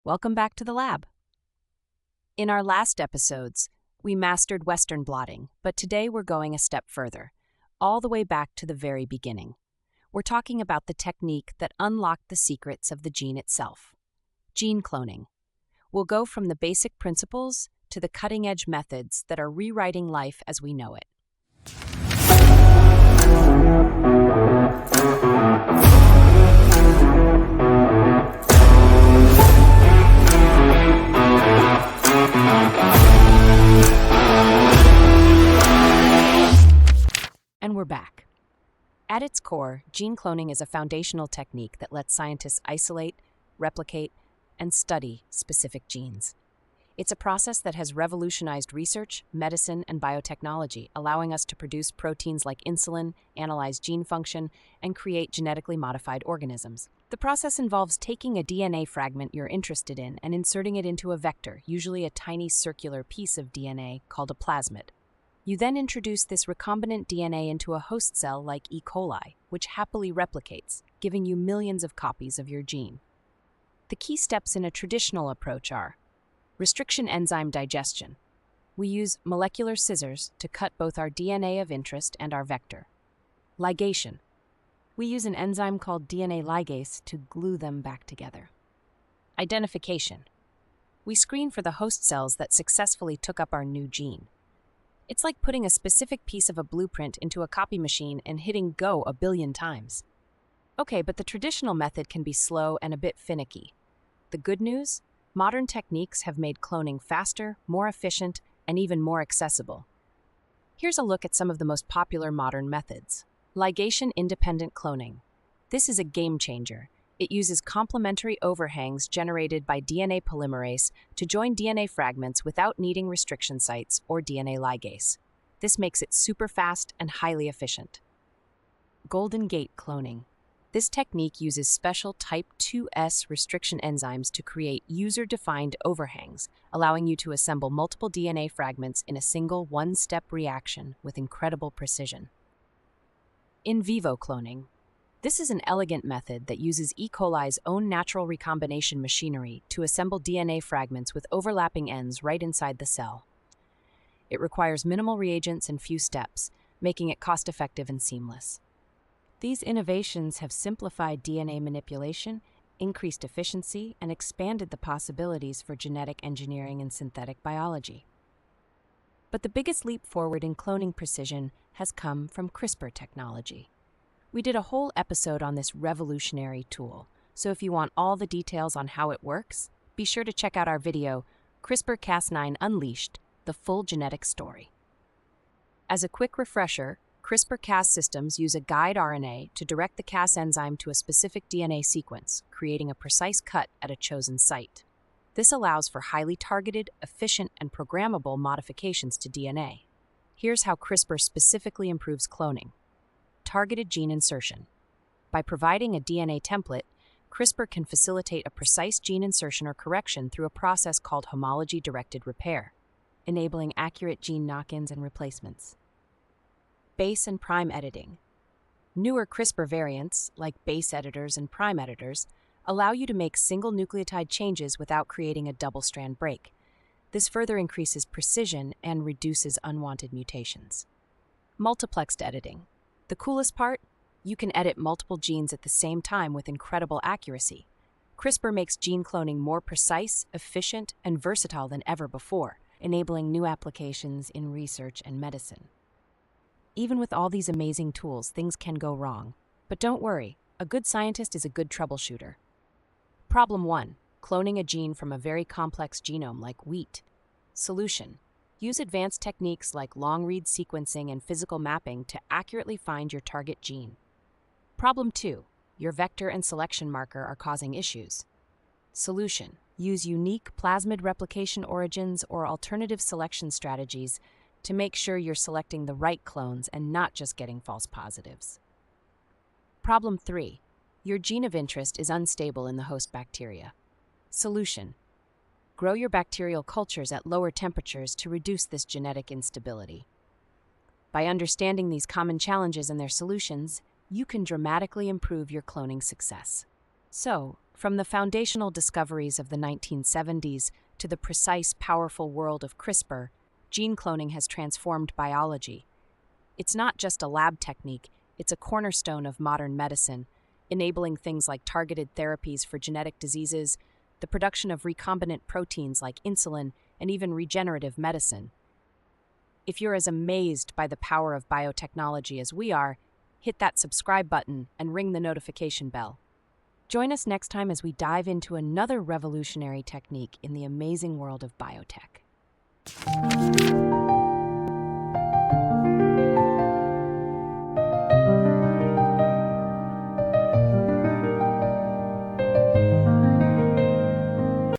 Welcome back to the lab. In our last episodes, we mastered Western blotting, but today we're going a step further, all the way back to the very beginning. We're talking about the technique that unlocked the secrets of the gene itself, gene cloning. We'll go from the basic principles to the cutting-edge methods that are rewriting life as we know it. And we're back. At its core, gene cloning is a foundational technique that lets scientists isolate, replicate, and study specific genes. It's a process that has revolutionized research, medicine, and biotechnology, allowing us to produce proteins like insulin, analyze gene function, and create genetically modified organisms. The process involves taking a DNA fragment you're interested in and inserting it into a vector, usually a tiny circular piece of DNA called a plasmid. You then introduce this recombinant DNA into a host cell like E. coli, which happily replicates, giving you millions of copies of your gene. The key steps in a traditional approach are restriction enzyme digestion. We use molecular scissors to cut both our DNA of interest and our vector. Ligation. We use an enzyme called DNA ligase to glue them back together. Identification. We screen for the host cells that successfully took up our new gene. It's like putting a specific piece of a blueprint into a copy machine and hitting go a billion times. Okay, but the traditional method can be slow and a bit finicky. The good news? Modern techniques have made cloning faster, more efficient, and even more accessible. Here's a look at some of the most popular modern methods. Ligation-independent cloning. This is a game changer. It uses complementary overhangs generated by DNA polymerase to join DNA fragments without needing restriction sites or DNA ligase. This makes it super fast and highly efficient. Golden Gate cloning. This technique uses special type 2S restriction enzymes to create user-defined overhangs, allowing you to assemble multiple DNA fragments in a single one-step reaction with incredible precision. In vivo cloning. This is an elegant method that uses E. coli's own natural recombination machinery to assemble DNA fragments with overlapping ends right inside the cell. It requires minimal reagents and few steps, making it cost-effective and seamless. These innovations have simplified DNA manipulation, increased efficiency, and expanded the possibilities for genetic engineering and synthetic biology. But the biggest leap forward in cloning precision has come from CRISPR technology. We did a whole episode on this revolutionary tool, so if you want all the details on how it works, be sure to check out our video, CRISPR-Cas9 Unleashed, the full genetic story. As a quick refresher, CRISPR-Cas systems use a guide RNA to direct the Cas enzyme to a specific DNA sequence, creating a precise cut at a chosen site. This allows for highly targeted, efficient, and programmable modifications to DNA. Here's how CRISPR specifically improves cloning. Targeted gene insertion. By providing a DNA template, CRISPR can facilitate a precise gene insertion or correction through a process called homology-directed repair, enabling accurate gene knock-ins and replacements. Base and prime editing. Newer CRISPR variants, like base editors and prime editors, allow you to make single nucleotide changes without creating a double-strand break. This further increases precision and reduces unwanted mutations. Multiplexed editing. The coolest part? You can edit multiple genes at the same time with incredible accuracy. CRISPR makes gene cloning more precise, efficient, and versatile than ever before, enabling new applications in research and medicine. Even with all these amazing tools, things can go wrong. But don't worry, a good scientist is a good troubleshooter. Problem 1. Cloning a gene from a very complex genome like wheat. Solution. Use advanced techniques like long-read sequencing and physical mapping to accurately find your target gene. Problem 2. Your vector and selection marker are causing issues. Solution. Use unique plasmid replication origins or alternative selection strategies to make sure you're selecting the right clones and not just getting false positives. Problem 3. Your gene of interest is unstable in the host bacteria. Solution. Grow your bacterial cultures at lower temperatures to reduce this genetic instability. By understanding these common challenges and their solutions, you can dramatically improve your cloning success. So, From the foundational discoveries of the 1970s to the precise, powerful world of CRISPR, gene cloning has transformed biology. It's not just a lab technique, it's a cornerstone of modern medicine, enabling things like targeted therapies for genetic diseases, the production of recombinant proteins like insulin, and even regenerative medicine. If you're as amazed by the power of biotechnology as we are, hit that subscribe button and ring the notification bell. Join us next time as we dive into another revolutionary technique in the amazing world of biotech.